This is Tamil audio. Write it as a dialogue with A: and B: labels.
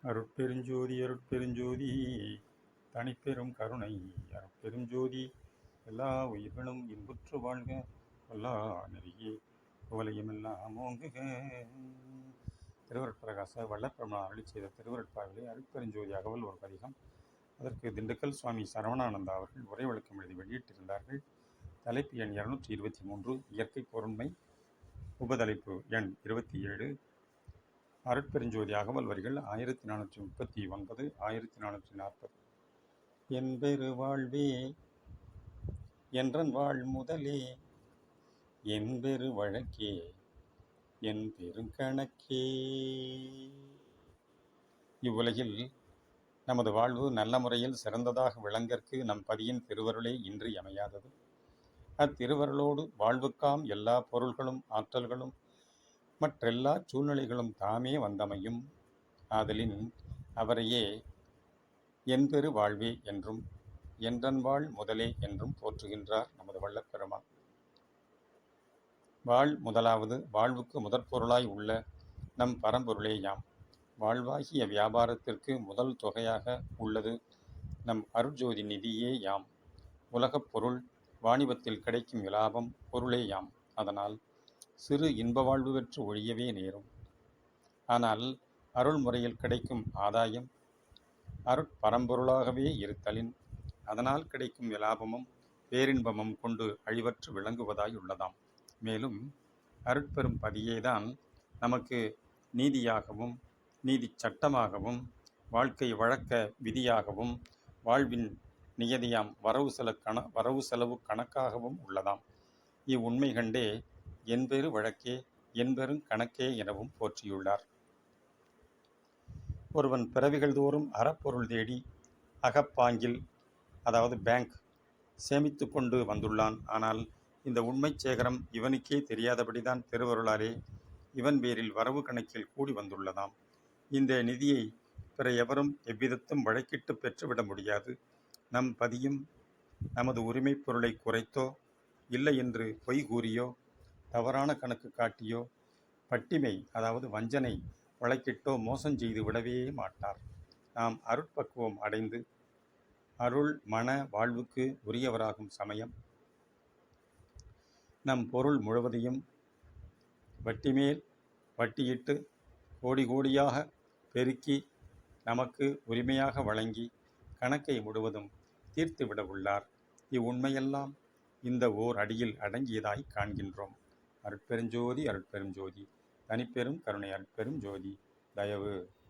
A: அருட்பெருஞ்சோதி அருட்பெருஞ்சோதி தனிப்பெரும் கருணை அருட்பெருஞ்சோதி எல்லா உயிர்களும் இன்புற்று வாழ்க எல்லா நெறியே குவலையுமெல்லாம் ஓங்குக. திருவருட்பிரகாச வல்லற்பெருமான் அருளி செய்த திருவருட்பாவிலே அருட்பெருஞ்சோதி அகவல் ஒரு பதிகம். அதற்கு திண்டுக்கல் சுவாமி சரவணானந்தா அவர்கள் உரை விளக்கம் எழுதி வெளியிட்டிருந்தார்கள். தலைப்பு எண் 223, இயற்கை பொருண்மை. உபதலைப்பு எண் 27. அருட்பெருஞ்சோதி அகவல் வரிகள் 1439, 1440. என்பெரு வாழ்வே என்றன் வாழ் முதலே, என்பெரு வழக்கே என் பெருங்கணக்கே. இவ்வுலகில் நமது வாழ்வு நல்ல முறையில் சிறந்ததாக விளங்கற்கு நம் பதியின் திருவருளே இன்றியமையாதது. அத்திருவருளோடு வாழ்வுக்காம் எல்லா பொருள்களும் ஆற்றல்களும் மற்றெல்லா சூழ்நிலைகளும் தாமே வந்தமையும் ஆதலின் அவரையே என்பெரு வாழ்வே என்றும் என்றன் வாழ் முதலே என்றும் போற்றுகின்றார் நமது வல்லப்பெருமான். வாழ் முதலாவது வாழ்வுக்கு முதற்பொருளாய் உள்ள நம் பரம்பொருளே யாம். வாழ்வாகிய வியாபாரத்திற்கு முதல் தொகையாக உள்ளது நம் அருட்ஜோதி நிதியே யாம். உலகப் பொருள் வாணிபத்தில் கிடைக்கும் இலாபம் பொருளே யாம். அதனால் சிறு இன்ப வாழ்வு பெற்று ஒழியவே நேரும். ஆனால் அருள் முறையில் கிடைக்கும் ஆதாயம் அருட்பரம்பொருளாகவே இருத்தலின் அதனால் கிடைக்கும் இலாபமும் பேரின்பமும் கொண்டு அழிவற்று விளங்குவதாய் உள்ளதாம். மேலும் அருட்பெரும் பதியேதான் நமக்கு நீதியாகவும் நீதி சட்டமாகவும் வாழ்க்கை வழக்க விதியாகவும் வாழ்வின் நியதியாம் வரவு செலவு கணக்காகவும் உள்ளதாம். இவ்வுண்மை கண்டே என்பெரு வழக்கே என்பெருங் கணக்கே எனவும் போற்றியுள்ளார். ஒருவன் பிறவிகள் தோறும் அறப்பொருள் தேடி அகப்பாங்கில், அதாவது பேங்க், சேமித்து கொண்டு வந்துள்ளான். ஆனால் இந்த உண்மை சேகரம் இவனுக்கே தெரியாதபடிதான் திருவருளாலே இவன் பேரில் வரவு கணக்கில் கூடி வந்துள்ளதாம். இந்த நிதியை பிற எவரும் எவ்விதத்தும் வழக்கிட்டு பெற்றுவிட முடியாது. நம் பதியும் நமது உரிமை பொருளை குறைத்தோ இல்லை என்று பொய் கூறியோ தவறான கணக்கு காட்டியோ பட்டிமை, அதாவது வஞ்சனை வழக்கிட்டோ மோசம் செய்து விடவே மாட்டார். நாம் அருட்பக்குவம் அடைந்து அருள் மன வாழ்வுக்கு உரியவராகும் சமயம் நம் பொருள் முழுவதையும் வட்டிமேல் வட்டியிட்டு கோடி கோடியாக பெருக்கி நமக்கு உரிமையாக வழங்கி கணக்கை முழுவதும் தீர்த்துவிட உள்ளார். இவ்வுண்மையெல்லாம் இந்த ஓர் அடியில் அடங்கியதாய் காண்கின்றோம். அருட்பெருஞ்சோதி அருட்பெருஞ்சோதி தனிப்பெரும் கருணை அருட்பெரும் ஜோதி. தயவு